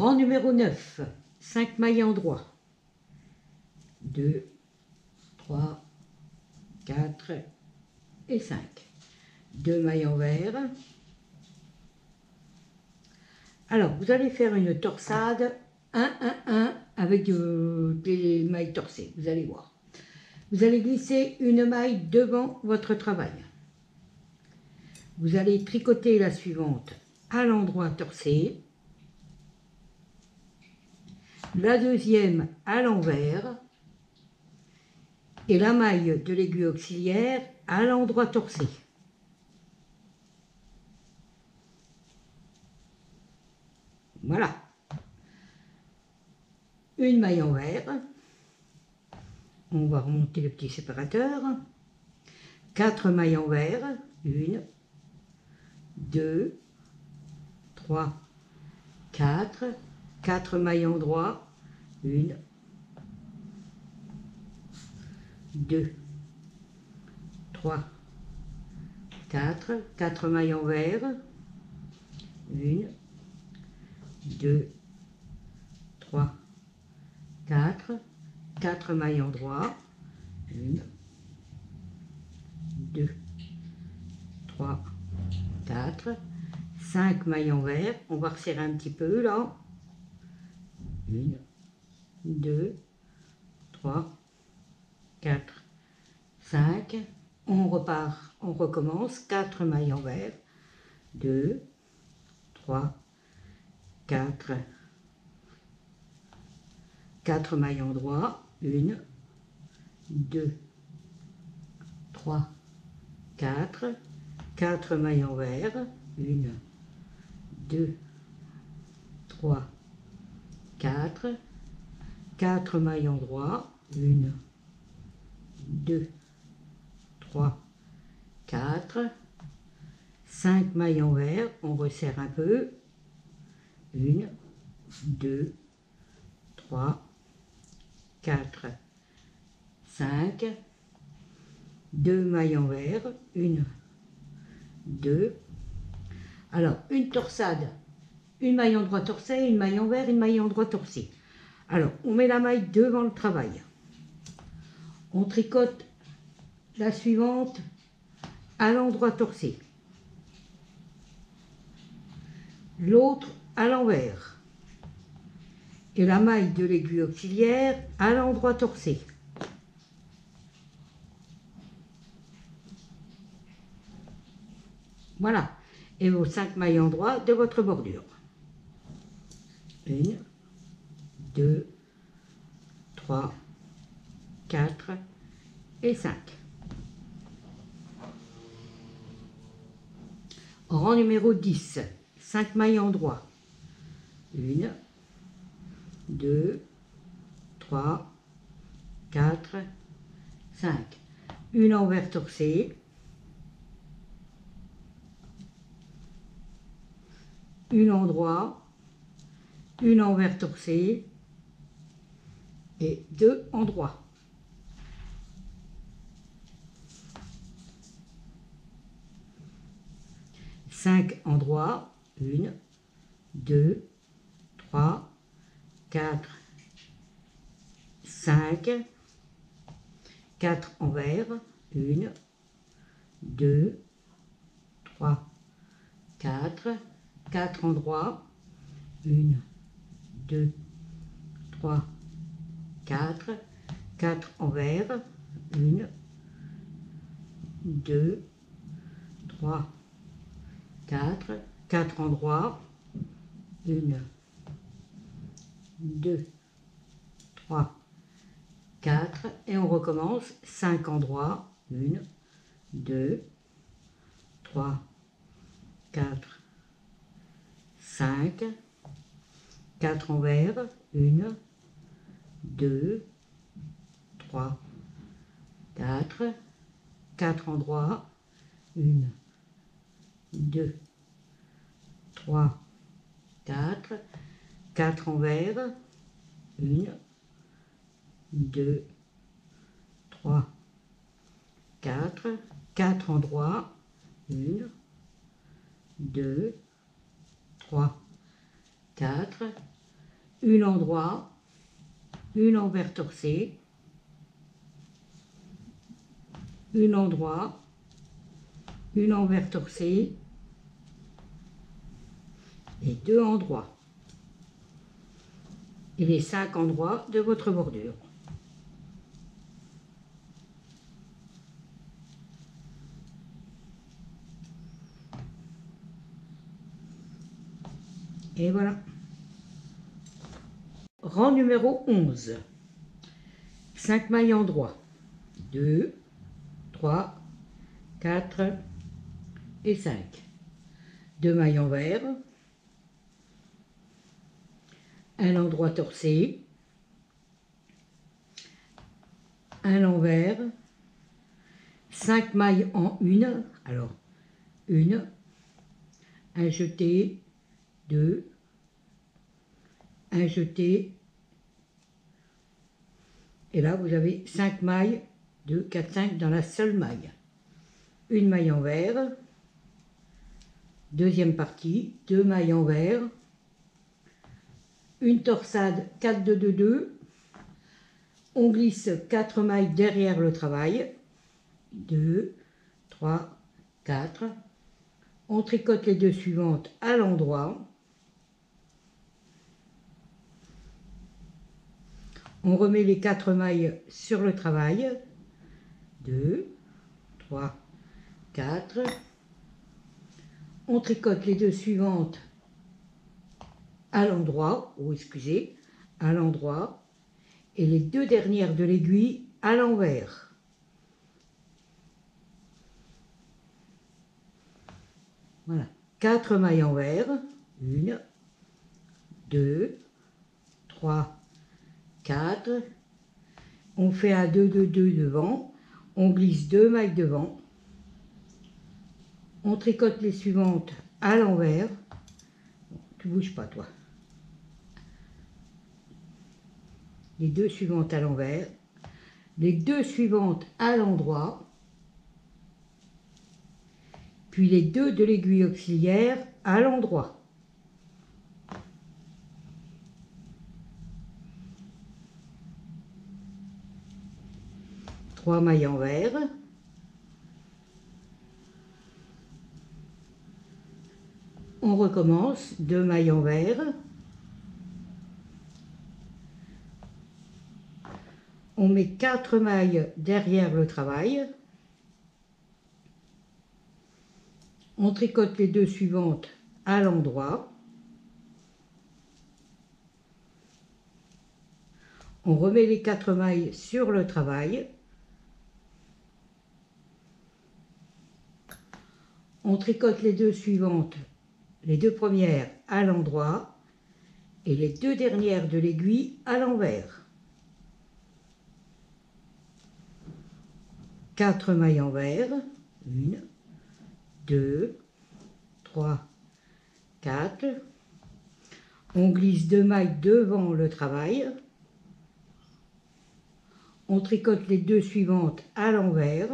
Rang numéro 9, 5 mailles endroits. 2, 3, 4 et 5. 2 mailles envers. Alors, vous allez faire une torsade 1-1-1 avec des mailles torsées, vous allez voir. Vous allez glisser une maille devant votre travail. Vous allez tricoter la suivante à l'endroit torsé. La deuxième à l'envers. Et la maille de l'aiguille auxiliaire à l'endroit torsé. Voilà. Une maille envers. On va remonter le petit séparateur. 4 mailles envers. 1, 2, 3, 4. 4 mailles endroits. 1, 2, 3, 4. 4 mailles envers. 1, 2, 3, 4. 4 mailles endroits. 1, 2, 3, 4. 5 mailles envers. On va resserrer un petit peu là. 1, 2, 3, 4, 5. On repart, on recommence. 4 mailles envers. 2, 3, 4. 4 mailles endroits. 1, 2, 3, 4. 4 mailles envers. 1, 2, 3, 4. 4 mailles endroits. 1, 2, 3, 4. 5 mailles envers. On resserre un peu. 1, 2, 3, 4, 5. 2 mailles envers. 1, 2. Alors, une torsade. Une maille endroit torsée, une maille envers, une maille endroit torsée. Alors, on met la maille devant le travail. On tricote la suivante à l'endroit torsé. L'autre à l'envers. Et la maille de l'aiguille auxiliaire à l'endroit torsé. Voilà. Et vos 5 mailles endroits de votre bordure. 1, 2, 3, 4 et 5. Rang numéro 10, 5 mailles endroits. 1, 2, 3, 4, 5. Une envers torsée. Une endroit. Une envers torsée. Et 2 endroits. Cinq endroits. 1, 2, 3, 4, 5. 4 envers. 1, 2, 3, 4. 4 endroits. 1, 2, 3, 4. 4 envers. 1, 2, 3, 4. 4 endroits. 1, 2, 3, 4. Et on recommence. 5 endroits. 1, 2, 3, 4, 5. 4 envers. 1, 2, 3, 4. 4 endroits. 1, 2, 3, 4. 4 envers. 1, 2, 3, 4. 4 endroits. 1, 2, 3, 4. une en droit, une envers torser, une en droit, une envers torser et 2 en droit. Et les 5 endroits de votre bordure. Et voilà. Rang numéro 11. 5 mailles en droit. 2, 3, 4 et 5. 2 mailles envers. Un endroit torsé. Un envers. 5 mailles en une. Alors, une. Un jeté. 2. Un jeté. Et là, vous avez 5 mailles, 2, 4, 5 dans la seule maille. Une maille envers. Deuxième partie, 2 mailles envers. Une torsade 4, 2, 2, 2. On glisse 4 mailles derrière le travail. 2, 3, 4. On tricote les 2 suivantes à l'endroit. On remet les 4 mailles sur le travail. 2, 3, 4. On tricote les 2 suivantes à l'endroit, ou excusez, à l'endroit, et les 2 dernières de l'aiguille à l'envers. Voilà, 4 mailles envers, 1, 2, 3, 4. On fait un 2, 2, 2 devant, on glisse 2 mailles devant, on tricote les suivantes à l'envers. Bon, tu bouges pas toi. Les 2 suivantes à l'envers, les 2 suivantes à l'endroit, puis les 2 de l'aiguille auxiliaire à l'endroit. Trois mailles envers. On recommence, 2 mailles envers. On met 4 mailles derrière le travail. On tricote les 2 suivantes à l'endroit. On remet les 4 mailles sur le travail. On tricote les 2 suivantes, les 2 premières à l'endroit et les 2 dernières de l'aiguille à l'envers. 4 mailles envers, 1, 2, 3, 4. On glisse 2 mailles devant le travail. On tricote les 2 suivantes à l'envers.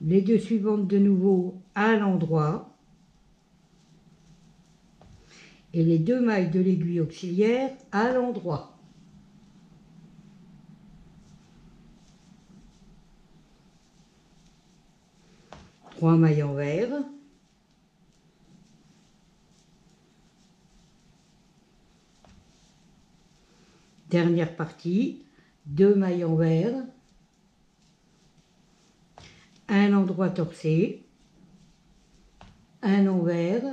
Les 2 suivantes de nouveau à l'endroit. Et les 2 mailles de l'aiguille auxiliaire à l'endroit. Trois mailles envers. Dernière partie, 2 mailles envers. Un endroit torsé. Un envers.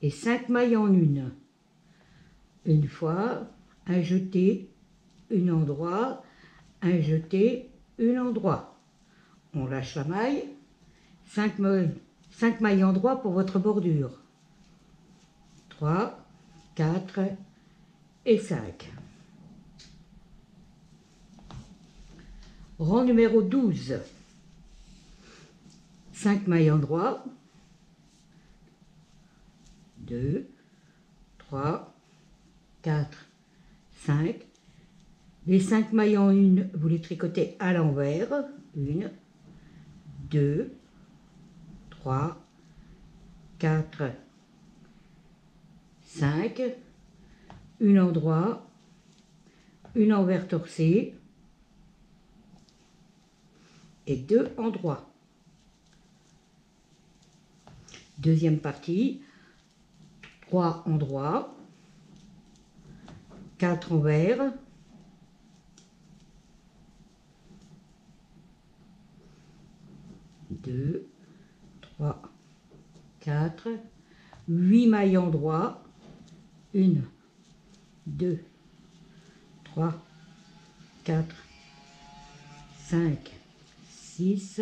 Et 5 mailles en une. Une fois, un jeté, une endroit, un jeté, une endroit. On lâche la maille. 5 mailles endroit pour votre bordure. 3, 4 et 5. Rang numéro 12. 5 mailles endroit. 2, 3, 4, 5. Les 5 mailles en une, vous les tricotez à l'envers. 1, 2, 3, 4, 5, une endroit, une envers torcée et 2 endroits. Deuxième partie, 3 endroits, 4 envers, 2, 3, 4, 8 mailles endroits, 1, 2, 3, 4, 5, 6,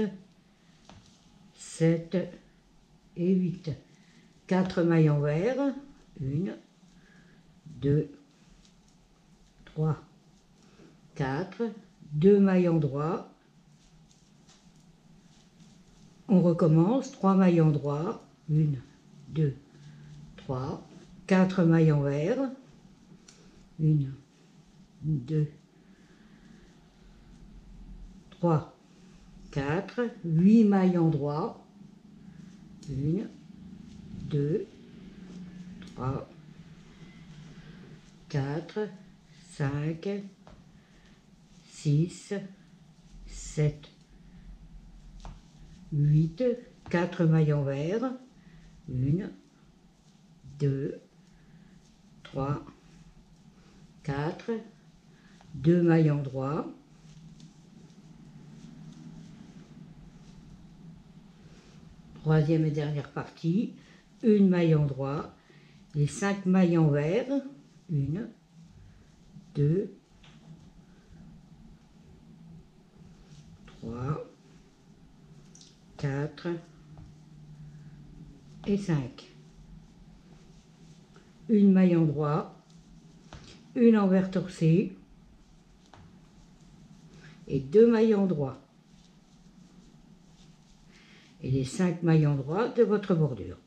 7 et 8. 4 mailles envers, 1, 2, 3, 4, 2 mailles endroits. On recommence, 3 mailles endroits, 1, 2, 3, 4 mailles envers, 1, 2, 3, 4, 8 mailles endroits, 1, 2, 3, 4, 5, 6, 7, 8, 4 mailles envers, 1, 2, 3, 4, 2 mailles endroits, troisième et dernière partie, une maille endroit, les 5 mailles envers, 1, 2, 3, 4 et 5. Une maille endroit, une envers torcée et 2 mailles endroits. Et les 5 mailles endroits de votre bordure.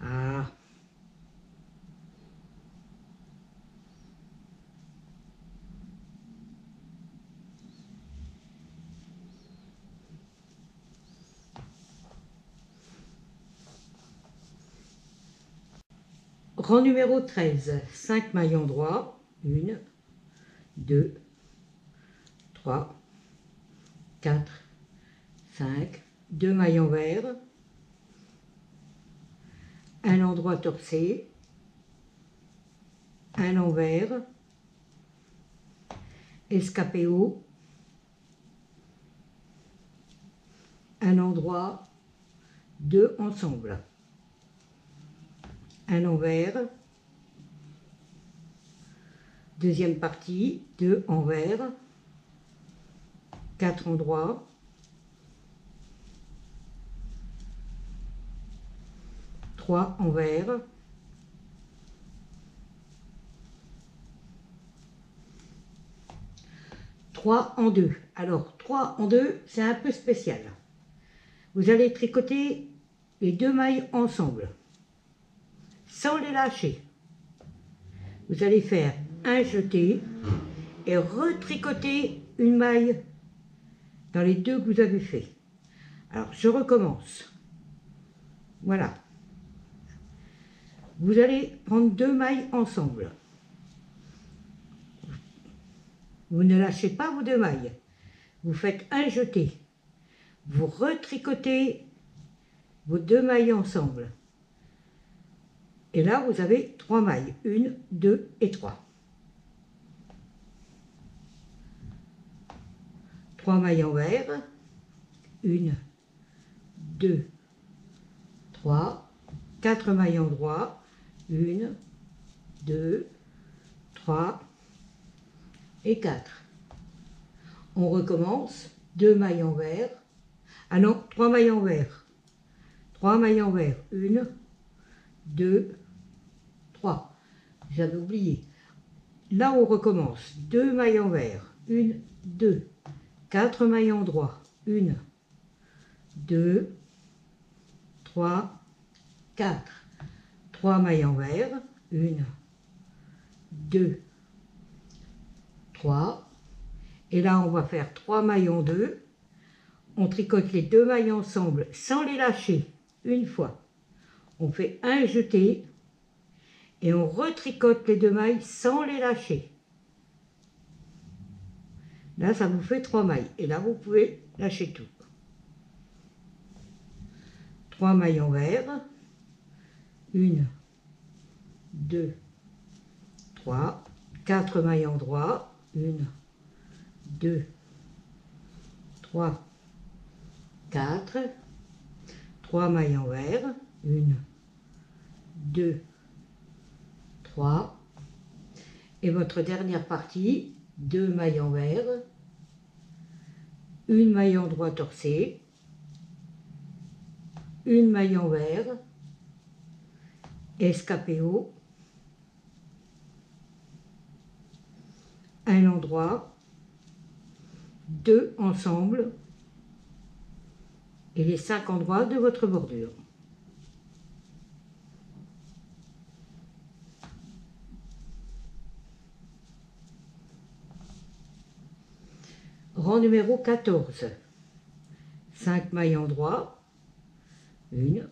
Ah. Rang numéro 13, 5 mailles endroits, 1, 2, 3, 4, 5, 2 mailles envers, un endroit torcé, un envers, escapé haut, un endroit, 2 ensemble, un envers, deuxième partie, 2 envers, 4 endroits, trois envers, trois en deux. Alors 3 en 2, c'est un peu spécial. Vous allez tricoter les 2 mailles ensemble, sans les lâcher. Vous allez faire un jeté et retricoter une maille dans les 2 que vous avez fait. Alors je recommence. Voilà. Vous allez prendre 2 mailles ensemble. Vous ne lâchez pas vos 2 mailles. Vous faites un jeté. Vous retricotez vos 2 mailles ensemble. Et là, vous avez 3 mailles. 1, 2 et 3. 3 mailles envers. 1, 2, 3. 4 mailles endroit. 1, 2, 3 et 4. On recommence. 2 mailles envers. Ah non, 3 mailles envers. 3 mailles envers. 1, 2, 3. J'avais oublié. Là, on recommence. 2 mailles envers. 1, 2, 4 mailles endroit. 1, 2, 3, 4. 3 mailles envers. 1, 2, 3. Et là, on va faire 3 mailles en 2. On tricote les 2 mailles ensemble sans les lâcher une fois. On fait un jeté et on retricote les 2 mailles sans les lâcher. Là, ça vous fait 3 mailles. Et là, vous pouvez lâcher tout. 3 mailles envers. 1, 2, 3. 4 mailles en droit. 1, 2, 3, 4. 3 mailles envers. 1, 2, 3. Et votre dernière partie, 2 mailles envers. 1 maille en droit torsé. 1 maille envers. Escapé haut. Un endroit. 2 ensemble. Et les 5 endroits de votre bordure. Rang numéro 14. 5 mailles en droit. 1,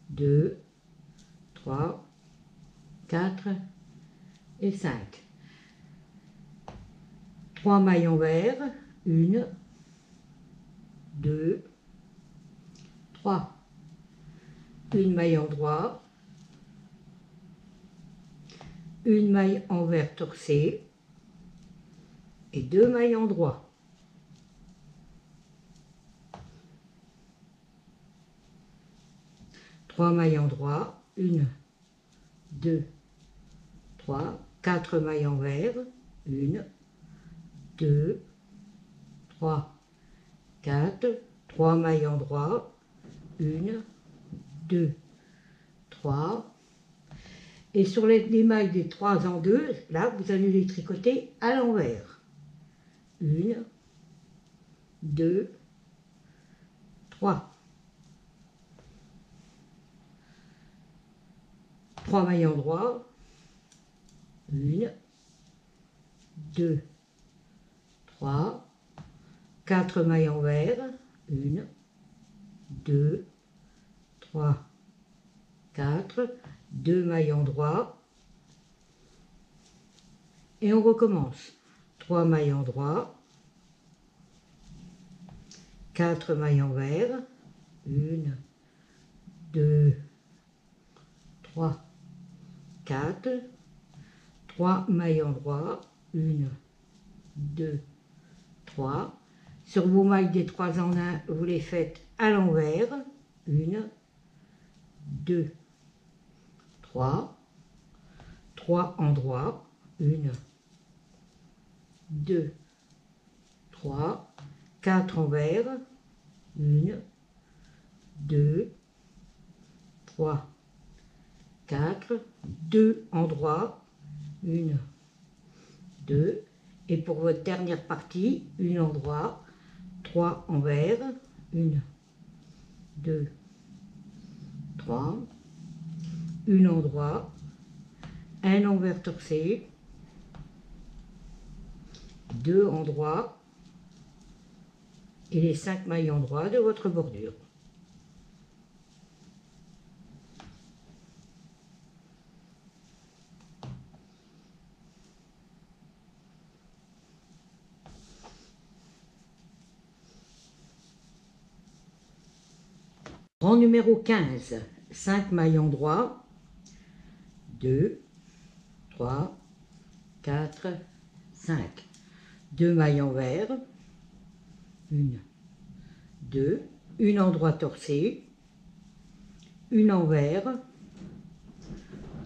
2, 3, 4 et 5. 3 mailles envers. 1, 2, 3. 1 maille en droit. 1 maille envers torsé. Et 2 mailles en droit. Trois mailles en droit. 1, 2, 3, 4 mailles envers. 1, 2, 3, 4. 3 mailles en droit. 1, 2, 3. Et sur les mailles des 3 en 2, là, vous allez les tricoter à l'envers. 1, 2, 3. 3 mailles en droit. 1, 2, 3. 4 mailles envers. 1, 2, 3, 4. 2 mailles en droit. Et on recommence. 3 mailles en droit. 4 mailles envers. 1, 2, 3, 4. 3 mailles en droit. 1, 2, 3. Sur vos mailles des 3 en 1, vous les faites à l'envers. 1, 2, 3. 3 en droit. 1, 2, 3. 4 envers. 1, 2, 3, 4. 2 en droit. 1, 2. Et pour votre dernière partie, 1 en droit. 3 envers. 1, 2, 3. 1 en droit. 1 envers torsé. 2 en droit. Et les 5 mailles en droit de votre bordure. Rang numéro 15, 5 mailles en droit. 2, 3, 4, 5. 2 mailles envers. 1, 2. 1 en droit torsé. 1 envers.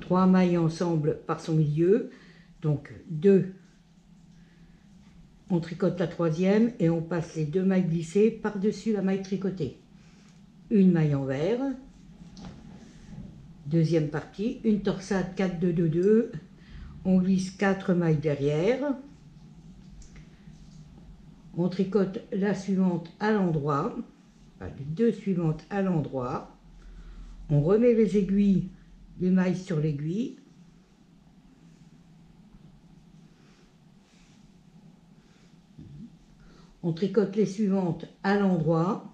3 mailles ensemble par son milieu. Donc 2. On tricote la troisième et on passe les 2 mailles glissées par-dessus la maille tricotée. 1 maille envers. Deuxième partie, une torsade 4, 2, 2, 2. On glisse 4 mailles derrière. On tricote la suivante à l'endroit, enfin, les 2 suivantes à l'endroit. On remet les aiguilles, les mailles sur l'aiguille. On tricote les suivantes à l'endroit,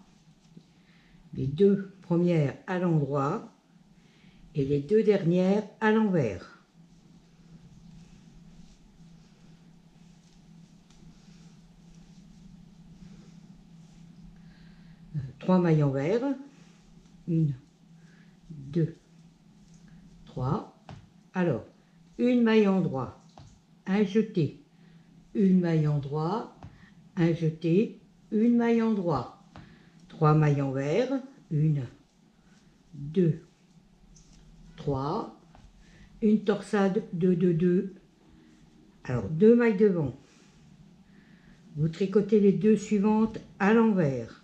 les 2 premières à l'endroit et les 2 dernières à l'envers. Trois mailles envers, 1, 2, 3. Alors, une maille endroit, un jeté, une maille endroit, un jeté, une maille endroit, 3 mailles envers, 1, 2, 3, une torsade 2, 2, 2. Alors, 2 mailles devant. Vous tricotez les 2 suivantes à l'envers.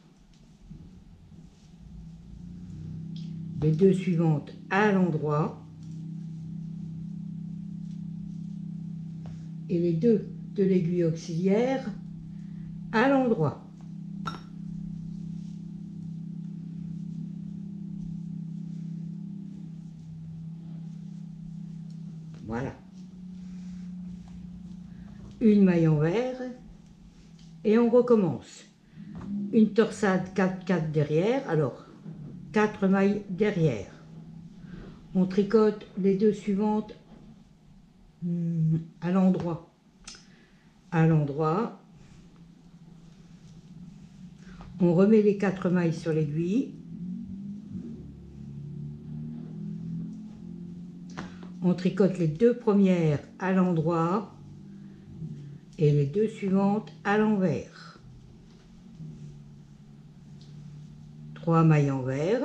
Les 2 suivantes à l'endroit. Et les 2 de l'aiguille auxiliaire à l'endroit. Voilà. Une maille envers et on recommence. Une torsade 4, 4 derrière, alors 4 mailles derrière. On tricote les 2 suivantes à l'endroit. À l'endroit. On remet les 4 mailles sur l'aiguille. On tricote les 2 premières à l'endroit et les 2 suivantes à l'envers. 3 mailles envers.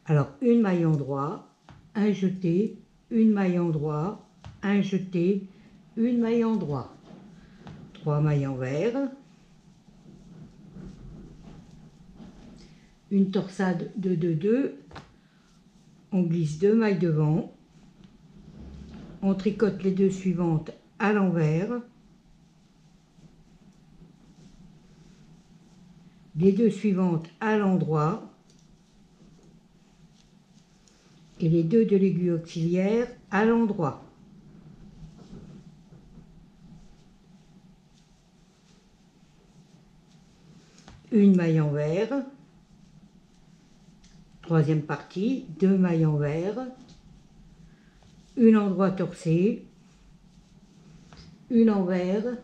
Alors, une maille endroit, un jeté, une maille endroit, un jeté, une maille endroit. 3 mailles envers. Une torsade de 2, 2. On glisse 2 mailles devant. On tricote les 2 suivantes à l'envers. Les 2 suivantes à l'endroit. Et les 2 de l'aiguille auxiliaire à l'endroit. Une maille envers. Troisième partie, 2 mailles envers. Une endroit torsé. Une envers.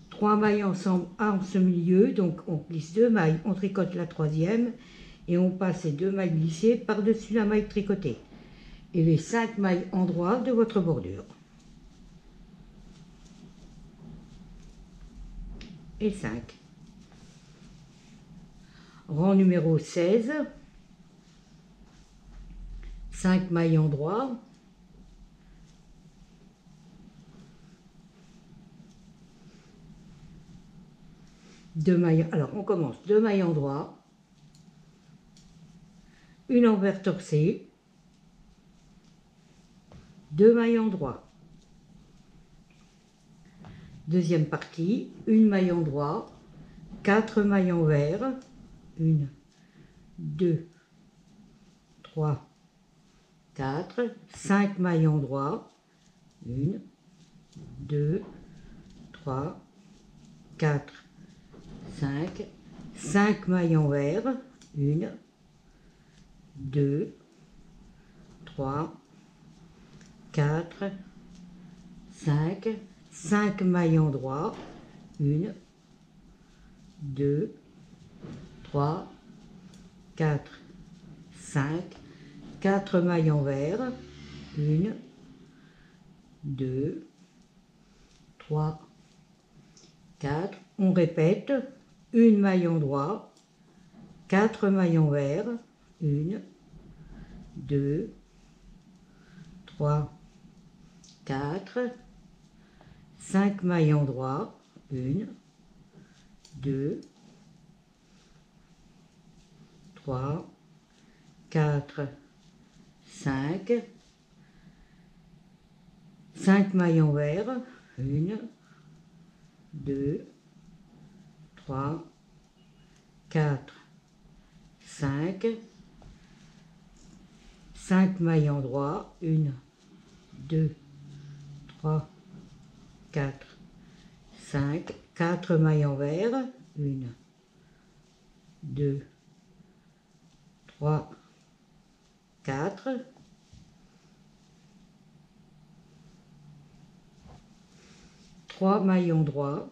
3 mailles ensemble en ce milieu, donc on glisse 2 mailles, on tricote la troisième et on passe ces 2 mailles glissées par-dessus la maille tricotée et les 5 mailles endroits de votre bordure. Et 5. Rang numéro 16. 5 mailles endroits. Deux mailles, alors on commence 2 mailles endroits, une envers torsée, 2 mailles endroits. Deuxième partie, une maille endroit, 4 mailles envers, 1, 2, 3, 4, 5 mailles endroits, 1, 2, 3, 4, 5, 5 mailles envers, 1, 2, 3, 4, 5, 5 mailles endroits, 1, 2, 3, 4, 5, 4 mailles envers, 1, 2, 3, 4, on répète, une maille endroit, 4 mailles envers, 1, 2, 3, 4, 5 mailles endroit, 1, 2, 3, 4, 5, 5 mailles envers, 1, 2, 3, 4, 5, 5 mailles endroits, 1, 2, 3, 4, 5, 4 mailles envers, 1, 2, 3, 4, 3 maillons droits,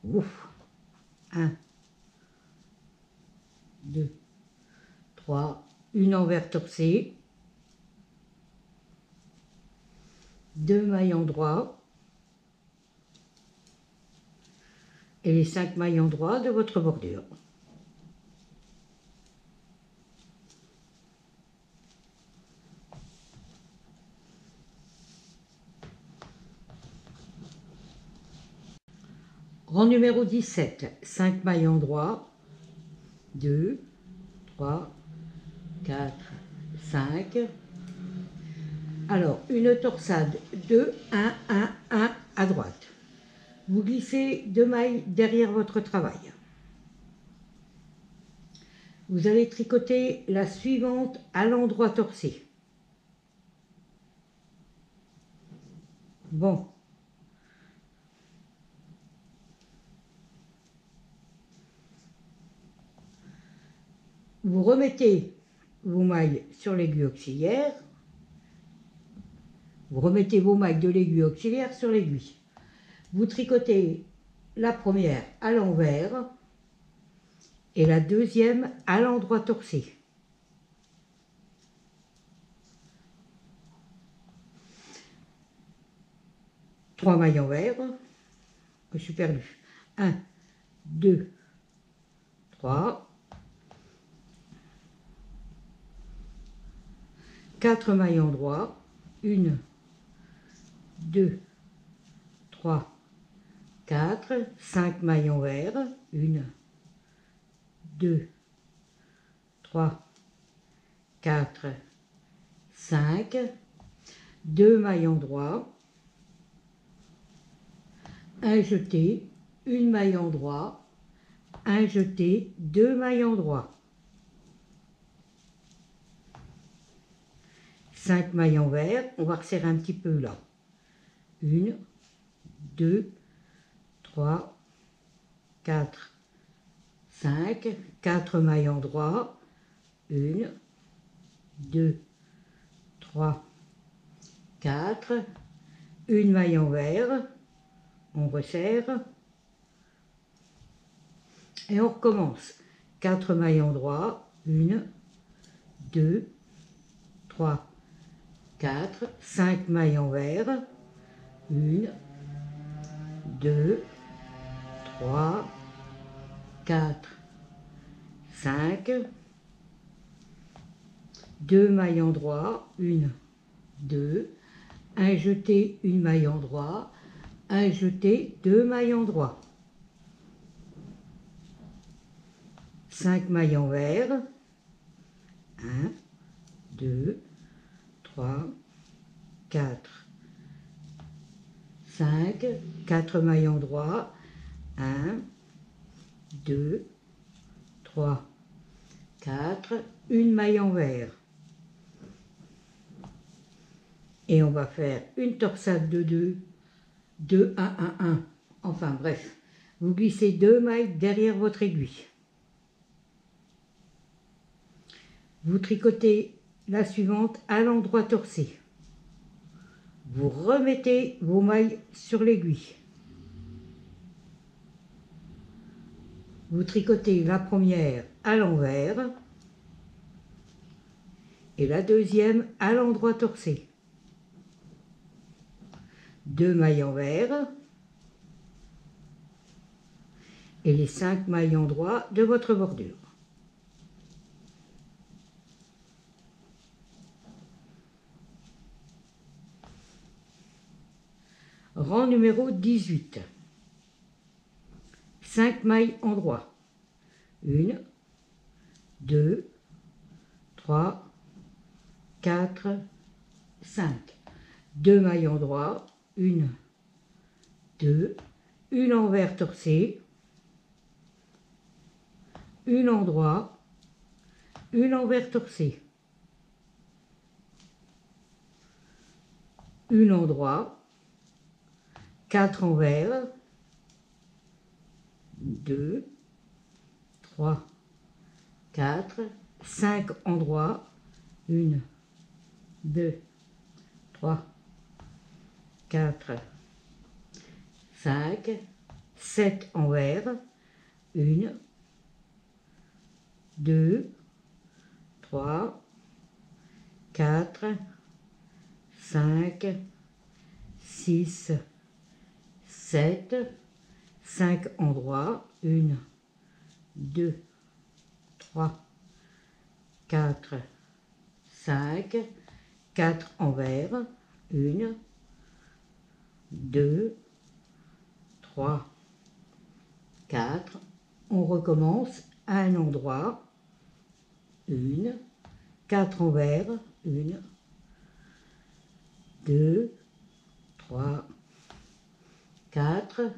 ouf, 1, 2, 3, une envers torcée, 2 maillons droits et les 5 maillons droits de votre bordure. Rang numéro 17, 5 maillons droits, 2, 3, 4, 5. Alors, une torsade 2, 1, 1, 1 à droite. Vous glissez 2 mailles derrière votre travail. Vous allez tricoter la suivante à l'endroit torcé. Bon. Vous remettez vos mailles sur l'aiguille auxiliaire. Vous remettez vos mailles de l'aiguille auxiliaire sur l'aiguille. Vous tricotez la première à l'envers et la deuxième à l'endroit torcé. Trois mailles envers. Je suis perdue. 1, 2, 3. 4 mailles en droit. 1, 2, 3, 4. 5 mailles envers. 1, 2, 3, 4, 5. 2 mailles en droit. Un jeté, une maille en droit, un jeté, 2 mailles en droit. 5 mailles envers, on va resserrer un petit peu là. 1, 2, 3, 4, 5, 4 mailles en droit. 1, 2, 3, 4, une maille envers. On resserre et on recommence. 4 mailles en droit, 1, 2, 3, 4, 5 mailles envers, 1, 2, 3, 4, 5, 2 mailles en droit, 1, 2, un jeté, une maille en droit, un jeté, 2 mailles en droit. 5 mailles envers. 1, 2, 3, 4, 5. 4 mailles en droit. 1, 2, 3, 4. Une maille envers. Et on va faire une torsade de 2. 2, 1, 1, 1. Enfin bref, vous glissez 2 mailles derrière votre aiguille. Vous tricotez la suivante à l'endroit torcé. Vous remettez vos mailles sur l'aiguille. Vous tricotez la première à l'envers et la deuxième à l'endroit torcé. 2 mailles envers et les 5 mailles en droit de votre bordure. Rang numéro 18. 5 mailles en droit. 1, 2, 3, 4, 5. 2 mailles en droit. 1, 2, une envers torcée, une en droit, une envers torcée. un endroit, 4 envers, 2, 3, 4, 5 endroits, 1, 2, 3, 4, 5, 7 envers, 1, 2, 3, 4, 5, 6, 7, 5 endroits, 1, 2, 3, 4, 5, 4 envers, 1, 2, 3, 4, on recommence à un endroit, 1, 4 envers, 1, 2, 3, 4,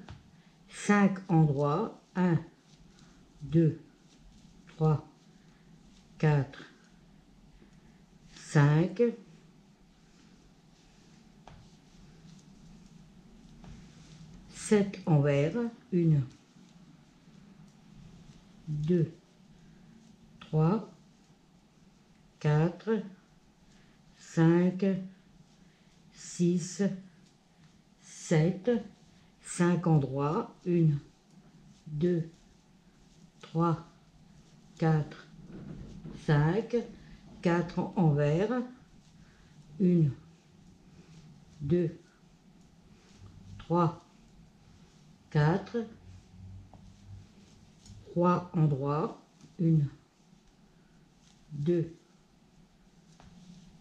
5 endroits, 1, 2, 3, 4, 5, 7 envers, 1, 2, 3, 4, 5, 6, 7, 5 endroits, 1, 2, 3, 4, 5, 4 envers, 1, 2, 3, 4, 3 endroits, 1, 2,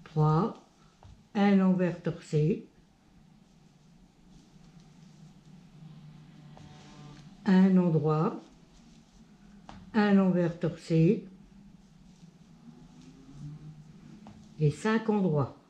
3, un envers torcé, un endroit, un envers torcé et 5 endroits.